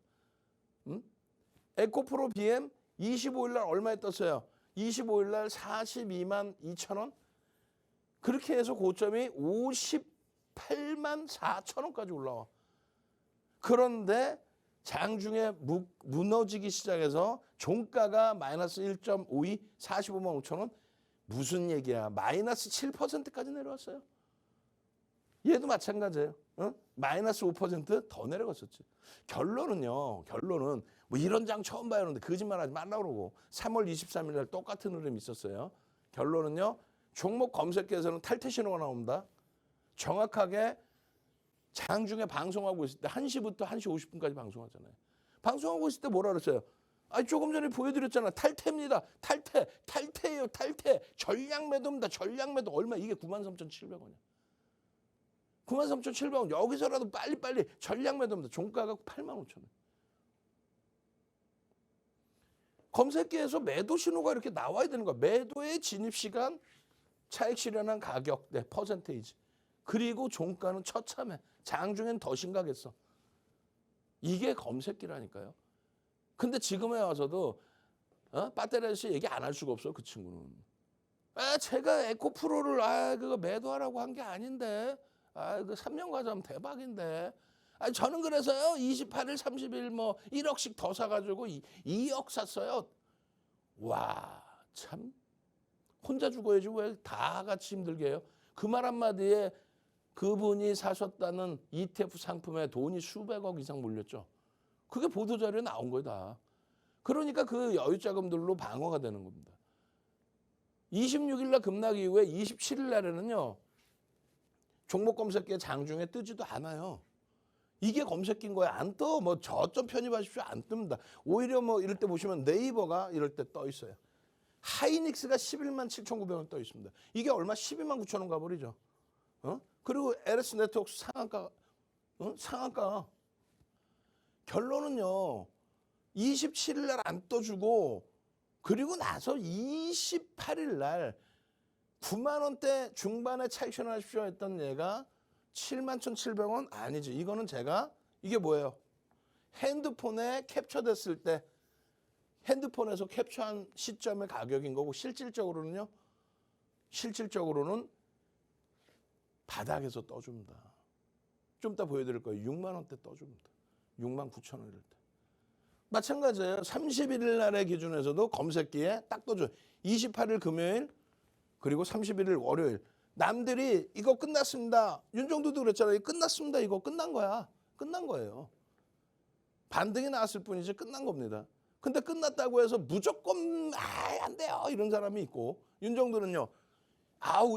에코프로 BM 25일 날 얼마에 떴어요? 25일 날 42만 2천 원? 그렇게 해서 고점이 58만 4천 원까지 올라와. 그런데 장중에 무너지기 시작해서 종가가 마이너스 1.52, 45만 5천 원? 무슨 얘기야? 마이너스 7%까지 내려왔어요. 얘도 마찬가지예요. 마이너스 5% 내려갔었지. 결론은 뭐 이런 장 처음 봐요. 그런데 거짓말하지 말라고 그러고 3월 23일 날 똑같은 흐름이 있었어요. 결론은요. 종목 검색에서는 탈퇴 신호가 나옵니다. 정확하게 장중에 방송하고 있을 때 1시부터 1시 50분까지 방송하잖아요. 방송하고 있을 때 뭐라 그랬어요? 아니 조금 전에 보여드렸잖아. 탈퇴입니다. 탈퇴예요. 탈퇴. 전량 매도입니다. 전량 매도. 얼마? 이게 93,700원이야. 93,700원. 여기서라도 빨리빨리 전량 매도입니다. 종가가 85,000원. 검색기에서 매도 신호가 이렇게 나와야 되는 거야. 매도의 진입 시간, 차익 실현한 가격, 네, 퍼센테이지. 그리고 종가는 처참해. 장중엔 더 심각했어. 이게 검색기라니까요. 근데 지금에 와서도 배터리 아저씨 얘기 안 할 수가 없어. 그 친구는. 제가 에코프로를 그거 매도하라고 한 게 아닌데. 그 3년 과점 대박인데. 저는 그래서요. 28일, 30일 뭐 1억씩 더 사가지고 2억 샀어요. 와, 참. 혼자 죽어야지 왜 다 같이 힘들게 해요. 그 말 한마디에 그분이 사셨다는 ETF 상품에 돈이 수백억 이상 몰렸죠. 그게 보도자료에 나온 거예요, 다. 그러니까 그 여유자금들로 방어가 되는 겁니다. 26일 날 급락 이후에 27일 날에는요. 종목 검색기에 장중에 뜨지도 않아요. 이게 검색기인 거야. 안 떠. 뭐 저점 편입하십시오. 안 뜹니다. 오히려 뭐 이럴 때 보시면 네이버가 이럴 때 떠 있어요. 하이닉스가 11만 7,900원 떠 있습니다. 이게 얼마? 12만 9천원 가버리죠. 그리고 LS 네트워크 상한가. 상한가. 결론은요. 27일 날 안 떠주고 그리고 나서 28일 날 9만 원대 중반에 차익 실현하십시오 했던 얘가 71,700원 아니지. 이거는 제가 이게 뭐예요? 핸드폰에 캡처됐을 때 핸드폰에서 캡처한 시점의 가격인 거고 실질적으로는 바닥에서 떠줍니다. 좀 이따 보여드릴 거예요. 6만 원대 떠줍니다. 6만 9천 원 이럴 때. 마찬가지예요. 31일 날의 기준에서도 검색기에 딱 떠줘요. 28일 금요일 그리고 31일 월요일. 남들이 이거 끝났습니다. 윤정도도 그랬잖아요. 끝났습니다. 이거 끝난 거야. 끝난 거예요. 반등이 나왔을 뿐이지 끝난 겁니다. 근데 끝났다고 해서 무조건 안 돼요. 이런 사람이 있고 윤정도는요.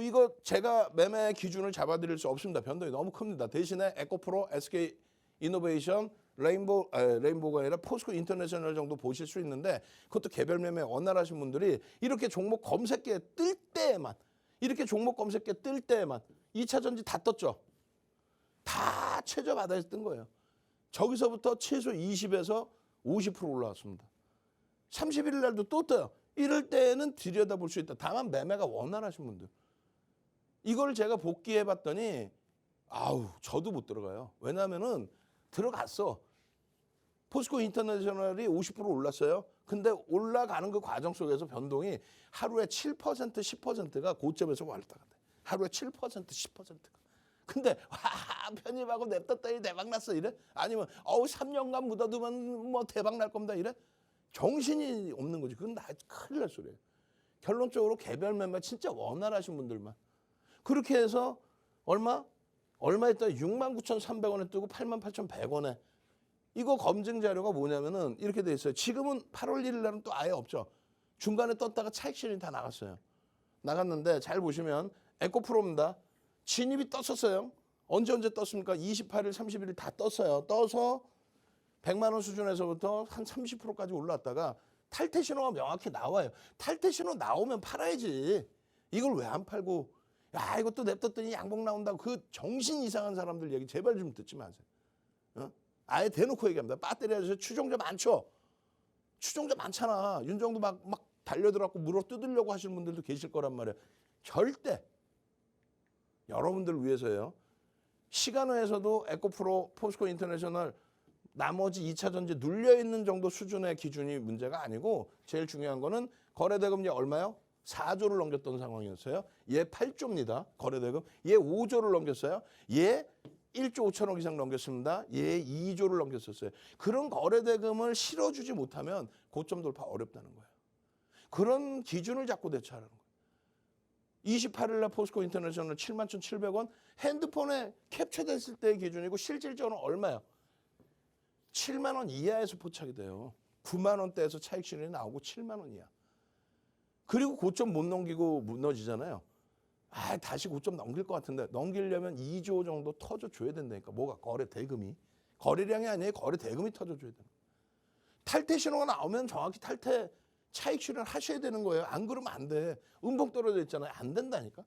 이거 제가 매매 기준을 잡아드릴 수 없습니다. 변동이 너무 큽니다. 대신에 에코프로, SK 이노베이션, 레인보우가 아니라 포스코 인터내셔널 정도 보실 수 있는데 그것도 개별 매매 원활하신 분들이 이렇게 종목 검색기에 뜰 때에만 이렇게 종목 검색기에 뜰 때에만 2차 전지 다 떴죠. 다 최저 바닥에서 뜬 거예요. 저기서부터 최소 20에서 50% 올라왔습니다. 31일 날도 또 떠요. 이럴 때는 들여다볼 수 있다. 다만 매매가 원활하신 분들. 이걸 제가 복귀해 봤더니 저도 못 들어가요. 왜냐하면은 들어갔어. 포스코 인터내셔널이 50% 올랐어요. 근데 올라가는 그 과정 속에서 변동이 하루에 7%, 10%가 고점에서 왔다 갔다. 하루에 7%, 10%가. 근데 편입하고 냅뒀더니 대박 났어 이래? 아니면 3년간 묻어두면 뭐 대박 날 겁니다 이래? 정신이 없는 거지. 그건 큰일 날 소리예요. 결론적으로 개별 매매 진짜 원활하신 분들만. 그렇게 해서 얼마 했더니 69,300원에 뜨고 88,100원에. 이거 검증 자료가 뭐냐면은 이렇게 돼 있어요. 지금은 8월 1일 날은 또 아예 없죠. 중간에 떴다가 차익 실현이 다 나갔어요. 나갔는데 잘 보시면 에코프로입니다. 진입이 떴었어요. 언제 떴습니까? 28일, 31일 다 떴어요. 떠서 100만 원 수준에서부터 한 30%까지 올라왔다가 탈퇴 신호가 명확히 나와요. 탈퇴 신호 나오면 팔아야지. 이걸 왜 안 팔고 이것도 냅뒀더니 양봉 나온다고 그 정신 이상한 사람들 얘기 제발 좀 듣지 마세요. 아예 대놓고 얘기합니다. 배터리 아저씨 추종자 많죠? 추종자 많잖아. 윤정도 막 달려들어갖고 물어 뜯으려고 하시는 분들도 계실 거란 말이에요. 절대 여러분들을 위해서요. 시간외에서도 에코프로, 포스코 인터내셔널 나머지 2차 전지 눌려있는 정도 수준의 기준이 문제가 아니고 제일 중요한 거는 거래대금이 얼마요? 4조를 넘겼던 상황이었어요. 얘 8조입니다. 거래대금. 얘 5조를 넘겼어요. 얘 1조 5천억 이상 넘겼습니다. 얘 2조를 넘겼었어요. 그런 거래대금을 실어주지 못하면 고점 돌파 어렵다는 거예요. 그런 기준을 잡고 대처하는 거예요. 28일 날 포스코 인터내셔널 71,700원 핸드폰에 캡처됐을 때의 기준이고 실질적으로 얼마예요? 7만 원 이하에서 포착이 돼요. 9만 원대에서 차익 실현이 나오고 7만 원 이하. 그리고 고점 못 넘기고 무너지잖아요. 다시 고점 넘길 것 같은데 넘기려면 2조 정도 터져줘야 된다니까. 뭐가? 거래 대금이. 거래량이 아니에요. 거래 대금이 터져줘야 된다. 탈퇴 신호가 나오면 정확히 탈퇴 차익 실현하셔야 되는 거예요. 안 그러면 안 돼. 음봉 떨어져 있잖아요. 안 된다니까.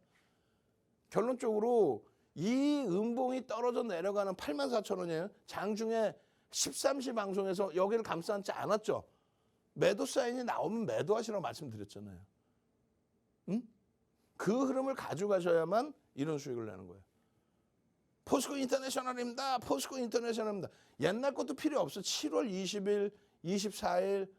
결론적으로 이 음봉이 떨어져 내려가는 84,000원이에요. 장중에 13시 방송에서 여기를 감싸지 않았죠. 매도 사인이 나오면 매도하시라고 말씀드렸잖아요. 응? 그 흐름을 가져가셔야만 이런 수익을 내는 거예요. 포스코 인터내셔널입니다. 포스코 인터내셔널입니다. 옛날 것도 필요 없어. 7월 20일, 24일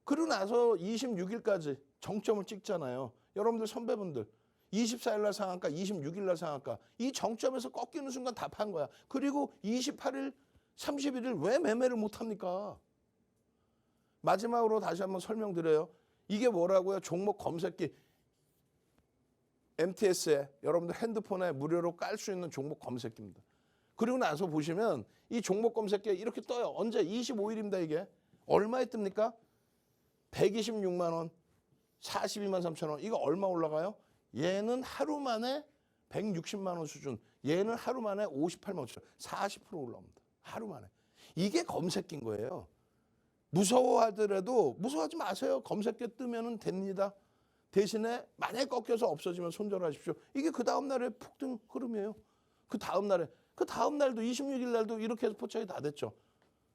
그리고 나서 26일까지 정점을 찍잖아요. 여러분들 선배분들 24일 날 상한가, 26일 날 상한가 이 정점에서 꺾이는 순간 다 판 거야. 그리고 28일, 31일 왜 매매를 못합니까? 마지막으로 다시 한번 설명드려요. 이게 뭐라고요? 종목 검색기. MTS에 여러분들 핸드폰에 무료로 깔 수 있는 종목 검색기입니다. 그리고 나서 보시면 이 종목 검색기에 이렇게 떠요. 언제? 25일입니다 이게. 얼마에 뜹니까? 126만 원, 42만 3천 원. 이거 얼마 올라가요? 얘는 하루 만에 160만 원 수준. 얘는 하루 만에 58만 원 수준. 40% 올라옵니다. 하루 만에. 이게 검색기인 거예요. 무서워하더라도 무서워하지 마세요. 검색기 뜨면 됩니다. 대신에 만약에 꺾여서 없어지면 손절하십시오. 이게 그 다음 날의 폭등 흐름이에요. 그 다음 날도 26일 날도 이렇게 해서 포착이 다 됐죠.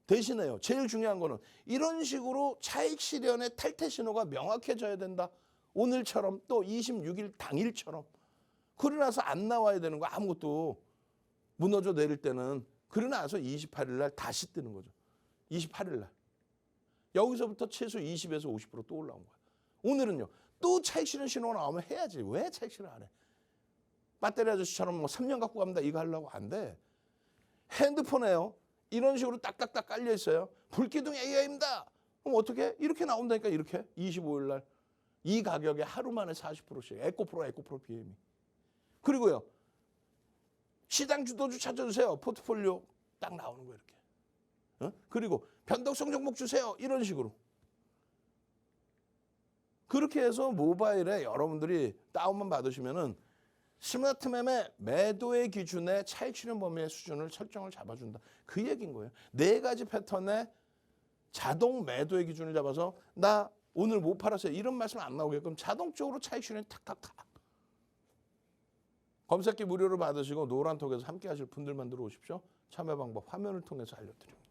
대신에요. 제일 중요한 거는 이런 식으로 차익 실현의 탈퇴 신호가 명확해져야 된다. 오늘처럼 또 26일 당일처럼. 그러고 나서 안 나와야 되는 거 아무것도 무너져 내릴 때는 그러고 나서 28일 날 다시 뜨는 거죠. 28일 날. 여기서부터 최소 20에서 50% 또 올라온 거야. 오늘은요. 또 차익 실현 신호가 나오면 해야지. 왜 차익 실현 안 해? 배터리 아저씨처럼 뭐 3년 갖고 갑니다. 이거 하려고 안 돼. 핸드폰에요. 이런 식으로 딱딱딱 깔려 있어요. 불기둥 AI입니다. 그럼 어떻게? 이렇게 나온다니까 이렇게. 25일 날. 이 가격에 하루 만에 40%씩. 에코프로 BM이. 그리고요. 시장 주도주 찾아주세요. 포트폴리오 딱 나오는 거 이렇게. 그리고 변동성 종목 주세요. 이런 식으로. 그렇게 해서 모바일에 여러분들이 다운만 받으시면은 스마트 매매 매도의 기준에 차익 실현 범위의 수준을 설정을 잡아준다. 그 얘기인 거예요. 4가지 패턴의 자동 매도의 기준을 잡아서 나 오늘 못 팔았어요. 이런 말씀 안 나오게끔 자동적으로 차익 실현이 탁탁탁. 검색기 무료로 받으시고 노란톡에서 함께 하실 분들만 들어오십시오. 참여 방법 화면을 통해서 알려드립니다.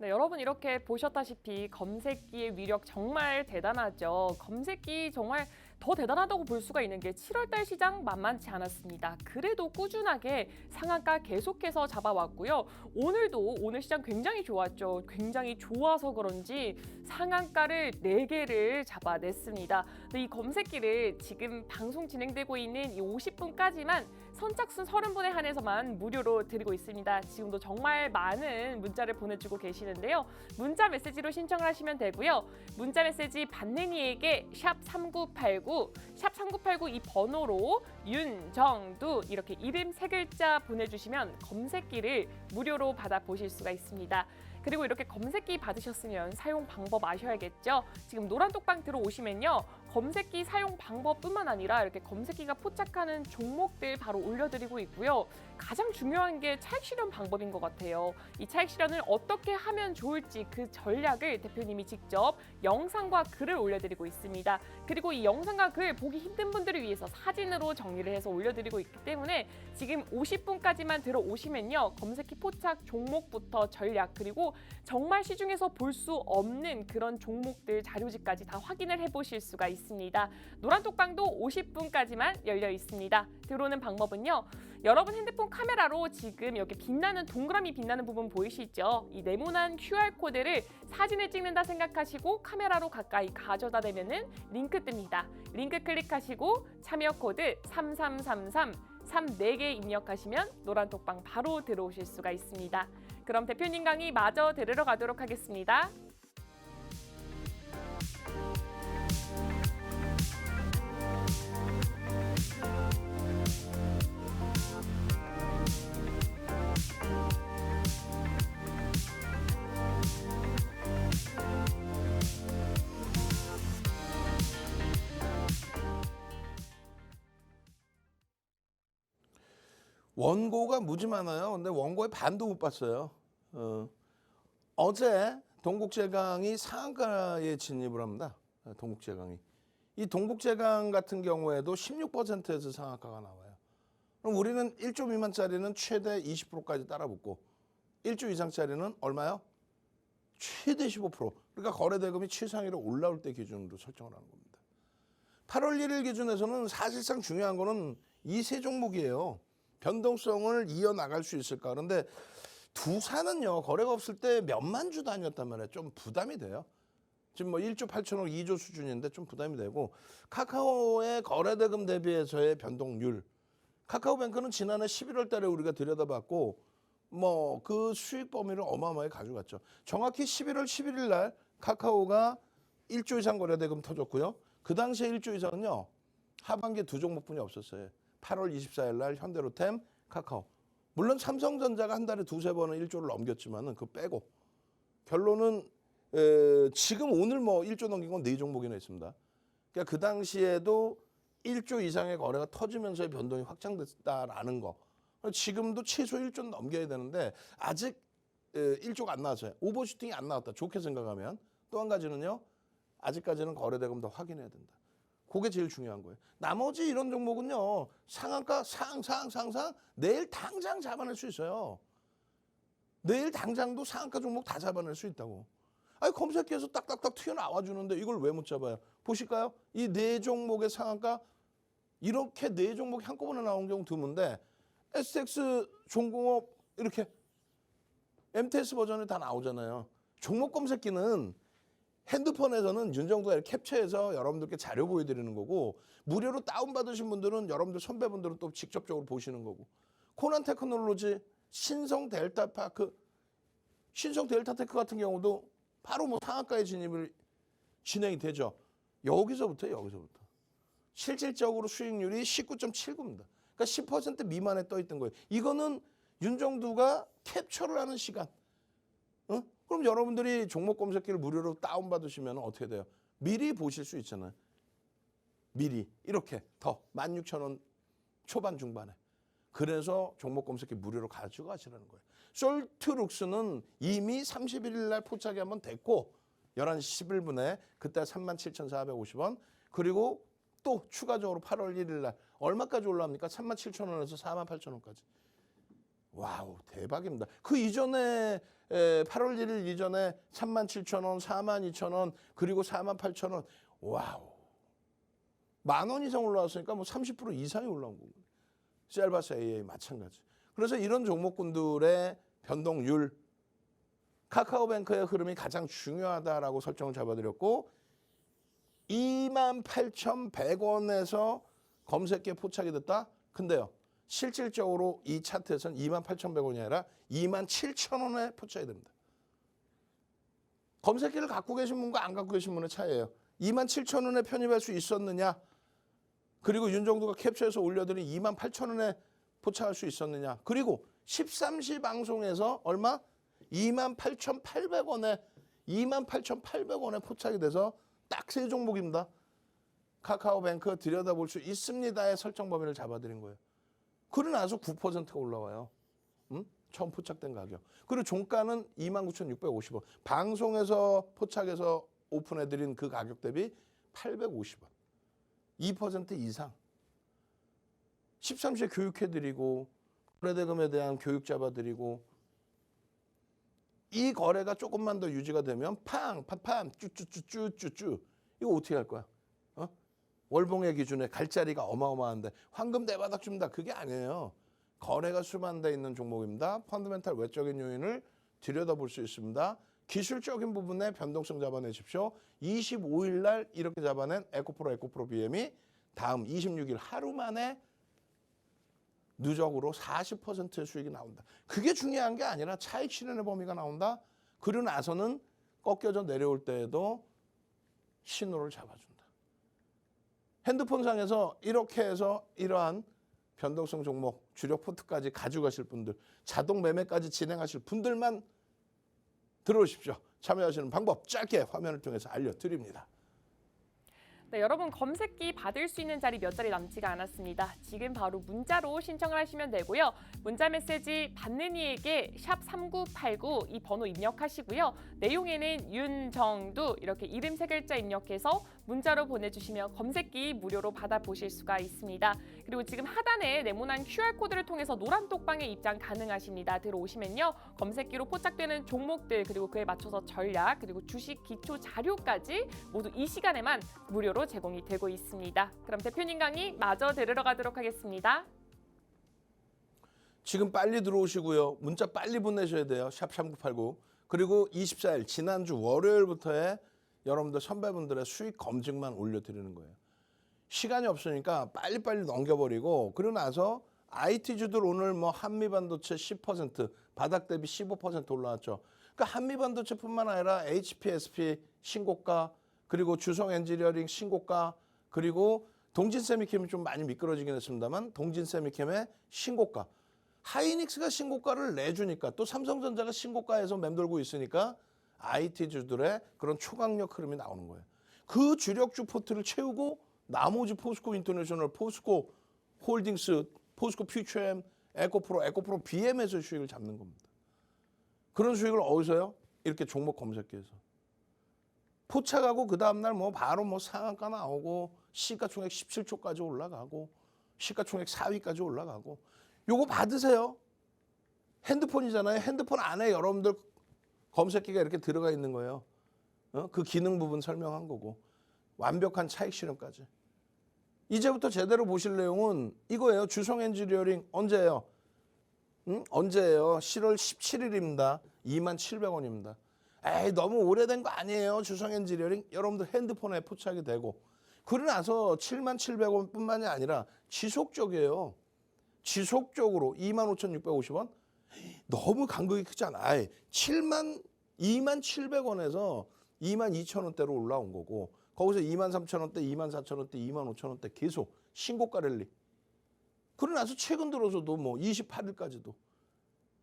네, 여러분 이렇게 보셨다시피 검색기의 위력 정말 대단하죠. 검색기 정말 더 대단하다고 볼 수가 있는 게 7월달 시장 만만치 않았습니다. 그래도 꾸준하게 상한가 계속해서 잡아왔고요. 오늘 시장 굉장히 좋았죠. 굉장히 좋아서 그런지 상한가를 4개를 잡아냈습니다. 근데 이 검색기를 지금 방송 진행되고 있는 이 50분까지만 선착순 30분에 한해서만 무료로 드리고 있습니다. 지금도 정말 많은 문자를 보내주고 계시는데요. 문자 메시지로 신청을 하시면 되고요. 문자 메시지 받는 이에게 샵3989, 샵3989 이 번호로 윤정두 이렇게 이름 3글자 보내주시면 검색기를 무료로 받아보실 수가 있습니다. 그리고 이렇게 검색기 받으셨으면 사용 방법 아셔야겠죠. 지금 노란톡방 들어오시면요. 검색기 사용 방법뿐만 아니라 이렇게 검색기가 포착하는 종목들 바로 올려드리고 있고요. 가장 중요한 게 차익 실현 방법인 것 같아요. 이 차익 실현을 어떻게 하면 좋을지 그 전략을 대표님이 직접 영상과 글을 올려드리고 있습니다. 그리고 이 영상과 글 보기 힘든 분들을 위해서 사진으로 정리를 해서 올려드리고 있기 때문에 지금 50분까지만 들어오시면요. 검색기 포착 종목부터 전략 그리고 정말 시중에서 볼 수 없는 그런 종목들 자료지까지 다 확인을 해보실 수가 있습니다. 노란톡방도 50분까지만 열려 있습니다. 들어오는 방법은요. 여러분 핸드폰 카메라로 지금 여기 빛나는 동그라미 빛나는 부분 보이시죠? 이 네모난 QR코드를 사진을 찍는다 생각하시고 카메라로 가까이 가져다 대면은 링크 뜹니다. 링크 클릭하시고 참여 코드 3333 34개 입력하시면 노란톡방 바로 들어오실 수가 있습니다. 그럼 대표님 강의 마저 들으러 가도록 하겠습니다. 원고가 무지 많아요. 근데 원고의 반도 못 봤어요. 어제 동국제강이 상한가에 진입을 합니다. 동국제강이. 이 동국제강 같은 경우에도 16%에서 상한가가 나와요. 그럼 우리는 1조 미만짜리는 최대 20%까지 따라붙고 1조 이상짜리는 얼마요? 최대 15%. 그러니까 거래대금이 최상위로 올라올 때 기준으로 설정을 하는 겁니다. 8월 1일 기준에서는 사실상 중요한 거는 이 세 종목이에요. 변동성을 이어나갈 수 있을까? 그런데 두산은요, 거래가 없을 때 몇만 주 단위였단 말이에요. 좀 부담이 돼요. 지금 뭐 1조 8천억 2조 수준인데 좀 부담이 되고, 카카오의 거래대금 대비해서의 변동률, 카카오뱅크는 지난해 11월 달에 우리가 들여다봤고 뭐 그 수익 범위를 어마어마하게 가져갔죠. 정확히 11월 11일 날 카카오가 1조 이상 거래대금 터졌고요. 그 당시에 1조 이상은요, 하반기에 두 종목뿐이 없었어요. 8월 24일 날 현대로템, 카카오. 물론 삼성전자가 한 달에 두세 번은 1조를 넘겼지만은 그거 빼고 결론은 지금 오늘 뭐 1조 넘긴 건 네 종목이나 있습니다. 그러니까 그 당시에도 1조 이상의 거래가 터지면서의 변동이 확장됐다라는 거. 지금도 최소 1조 넘겨야 되는데 아직 1조가 안 나왔어요. 오버슈팅이 안 나왔다. 좋게 생각하면. 또 한 가지는요. 아직까지는 거래대금 더 확인해야 된다. 그게 제일 중요한 거예요. 나머지 이런 종목은요. 상한가 상상 내일 당장 잡아낼 수 있어요. 내일 당장도 상한가 종목 다 잡아낼 수 있다고. 아니 검색기에서 딱딱딱 튀어나와 주는데 이걸 왜 못 잡아요? 보실까요? 이 네 종목의 상한가 이렇게 네 종목이 한꺼번에 나온 경우 드문데 SX 종공업 이렇게 MTS 버전이 다 나오잖아요. 종목 검색기는 핸드폰에서는 윤정도가 이렇게 캡처해서 여러분들께 자료 보여드리는 거고 무료로 다운받으신 분들은 여러분들 선배분들은 또 직접적으로 보시는 거고 코난 테크놀로지, 신성 델타파크, 신성 델타테크 같은 경우도 바로 뭐 상한가에 진행이 되죠. 여기서부터 실질적으로 수익률이 19.79입니다. 그러니까 10% 미만에 떠 있던 거예요. 이거는 윤정두가 캡처를 하는 시간. 그럼 여러분들이 종목 검색기를 무료로 다운받으시면 어떻게 돼요? 미리 보실 수 있잖아요. 미리 이렇게 더 16,000원 초반 중반에. 그래서 종목 검색기 무료로 가지고 가시라는 거예요. 솔트룩스는 이미 31일 날 포착이 한번 됐고 11시 11분에 그때 37,450원 그리고 또 추가적으로 8월 1일 날 얼마까지 올라옵니까? 37,000원에서 48,000원까지. 와우 대박입니다. 그 이전에 8월 1일 이전에 37,000원, 42,000원 그리고 48,000원. 와우. 10,000원 이상 올라왔으니까 뭐 30% 이상이 올라온 거예요. 셀바스 AA 마찬가지. 그래서 이런 종목군들의 변동률 카카오뱅크의 흐름이 가장 중요하다라고 설정을 잡아드렸고 28,100원에서 검색기에 포착이 됐다. 근데요. 실질적으로 이 차트에서는 28,100원이 아니라 27,000원에 포착이 됩니다. 검색기를 갖고 계신 분과 안 갖고 계신 분의 차이예요. 27,000원에 편입할 수 있었느냐. 그리고 윤정두가 캡처해서 올려드린 28,000원에 포착할 수 있었느냐. 그리고 13시 방송에서 얼마? 28,800원에 포착이 돼서 딱 세 종목입니다. 카카오뱅크 들여다볼 수 있습니다의 설정 범위를 잡아드린 거예요. 그러고 나서 9%가 올라와요. 처음 포착된 가격. 그리고 종가는 29,650원. 방송에서 포착해서 오픈해드린 그 가격 대비 850원. 2% 이상. 13시에 교육해드리고 거래대금에 대한 교육 잡아드리고 이 거래가 조금만 더 유지가 되면 팡 쭈쭈쭈쭈쭈쭈 이거 어떻게 할 거야? 월봉의 기준에 갈 자리가 어마어마한데 황금 대바닥 줍니다. 그게 아니에요. 거래가 수반돼 있는 종목입니다. 펀더멘탈 외적인 요인을 들여다볼 수 있습니다. 기술적인 부분에 변동성 잡아내십시오. 25일 날 이렇게 잡아낸 에코프로 BM이 다음 26일 하루 만에 누적으로 40%의 수익이 나온다. 그게 중요한 게 아니라 차익 실현의 범위가 나온다. 그리고 나서는 꺾여져 내려올 때에도 신호를 잡아준다. 핸드폰상에서 이렇게 해서 이러한 변동성 종목, 주력 포트까지 가져가실 분들, 자동 매매까지 진행하실 분들만 들어오십시오. 참여하시는 방법 짧게 화면을 통해서 알려드립니다. 네, 여러분 검색기 받을 수 있는 자리 몇 자리 남지가 않았습니다. 지금 바로 문자로 신청을 하시면 되고요. 문자 메시지 받는 이에게 샵 3989 이 번호 입력하시고요. 내용에는 윤정두 이렇게 이름 세 글자 입력해서 문자로 보내주시면 검색기 무료로 받아보실 수가 있습니다. 그리고 지금 하단에 네모난 QR코드를 통해서 노란 톡방에 입장 가능하십니다. 들어오시면요. 검색기로 포착되는 종목들 그리고 그에 맞춰서 전략 그리고 주식 기초 자료까지 모두 이 시간에만 무료로 제공이 되고 있습니다. 그럼 대표님 강의 마저 들으러 가도록 하겠습니다. 지금 빨리 들어오시고요. 문자 빨리 보내셔야 돼요. 샵 3989. 그리고 24일 지난주 월요일부터의 여러분들 선배분들의 수익 검증만 올려드리는 거예요. 시간이 없으니까 빨리빨리 넘겨버리고 그러고 나서 IT주들 오늘 뭐 한미반도체 10% 바닥 대비 15% 올라왔죠. 그러니까 한미반도체뿐만 아니라 HPSP 신고가 그리고 주성엔지니어링 신고가 그리고 동진세미캠이 좀 많이 미끄러지긴 했습니다만 동진세미캠의 신고가 하이닉스가 신고가를 내주니까 또 삼성전자가 신고가에서 맴돌고 있으니까 IT주들의 그런 초강력 흐름이 나오는 거예요. 그 주력주 포트를 채우고 나머지 포스코 인터내셔널, 포스코 홀딩스, 포스코 퓨처엠, 에코프로 BM에서 수익을 잡는 겁니다. 그런 수익을 어디서요? 이렇게 종목 검색기에서. 포착하고 그 다음날 뭐 바로 뭐 상한가 나오고 시가총액 17조까지 올라가고 시가총액 4위까지 올라가고 요거 받으세요. 핸드폰이잖아요. 핸드폰 안에 여러분들 검색기가 이렇게 들어가 있는 거예요. 그 기능 부분 설명한 거고 완벽한 차익 실현까지. 이제부터 제대로 보실 내용은 이거예요. 주성엔지니어링 언제예요? 언제예요? 10월 17일입니다. 27,000원입니다. 에이 너무 오래된 거 아니에요. 주성엔지니어링 여러분들 핸드폰에 포착이 되고 그러고 나서 77,000원뿐만이 아니라 지속적이에요. 지속적으로 25,650원? 너무 간극이 크잖아. 27,000원에서 22,000원대로 올라온 거고 거기서 23,000원대, 24,000원대, 25,000원대 계속 신고가 랠리. 그러고 나서 최근 들어서도 뭐 28일까지도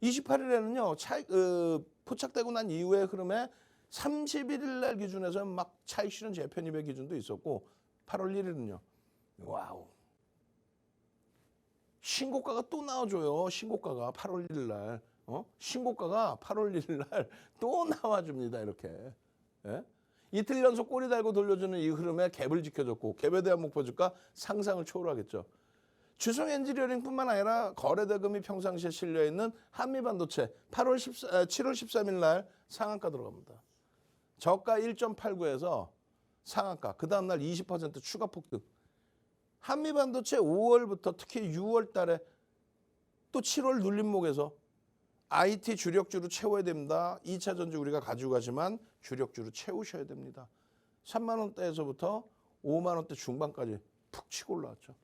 28일에는요 포착되고 난 이후의 흐름에 31일 날 기준에서 막 차익 실현 재편입의 기준도 있었고 8월 1일은요. 와우. 신고가가 또 나와줘요. 신고가가 8월 1일 날. 신고가가 8월 1일 날 또 나와줍니다. 이렇게. 예? 이틀 연속 꼬리 달고 돌려주는 이 흐름에 갭을 지켜줬고 갭에 대한 목표주가 상상을 초월하겠죠. 주성엔지니어링뿐만 아니라 거래대금이 평상시에 실려있는 한미반도체 7월 13일 날 상한가 들어갑니다. 저가 1.89에서 상한가 그 다음날 20% 추가 폭등. 한미반도체 5월부터 특히 6월 달에 또 7월 눌림목에서 IT 주력주로 채워야 됩니다. 2차 전지 우리가 가지고 가지만 주력주로 채우셔야 됩니다. 3만 원대에서부터 5만 원대 중반까지 푹 치고 올라왔죠.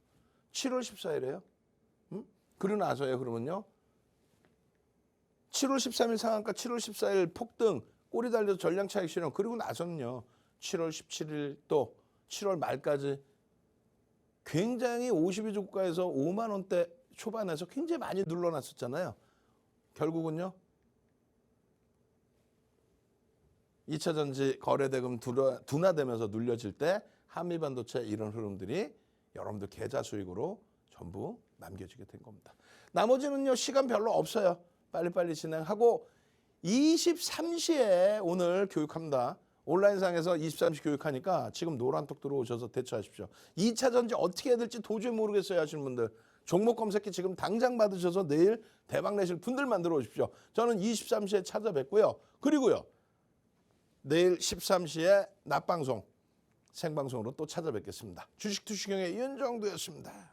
7월 14일에요. 그러고 나서요. 그러면요. 7월 13일 상한가, 7월 14일 폭등, 꼬리 달려서 전량 차익 실현. 그리고 나서는요. 7월 17일 또 7월 말까지 굉장히 52주 국가에서 5만 원대 초반에서 굉장히 많이 눌러놨었잖아요. 결국은요. 2차 전지 거래대금 둔화되면서 눌려질 때 한미반도체 이런 흐름들이 여러분들 계좌 수익으로 전부 남겨지게 된 겁니다. 나머지는요. 시간 별로 없어요. 빨리빨리 진행하고 23시에 오늘 교육합니다. 온라인상에서 23시 교육하니까 지금 노란톡 들어오셔서 대처하십시오. 2차 전지 어떻게 해야 될지 도저히 모르겠어요 하시는 분들 종목 검색기 지금 당장 받으셔서 내일 대박 내실 분들만 들어오십시오. 저는 23시에 찾아뵙고요. 그리고요. 내일 13시에 낮방송 생방송으로 또 찾아뵙겠습니다. 주식 투시경의 윤정두였습니다.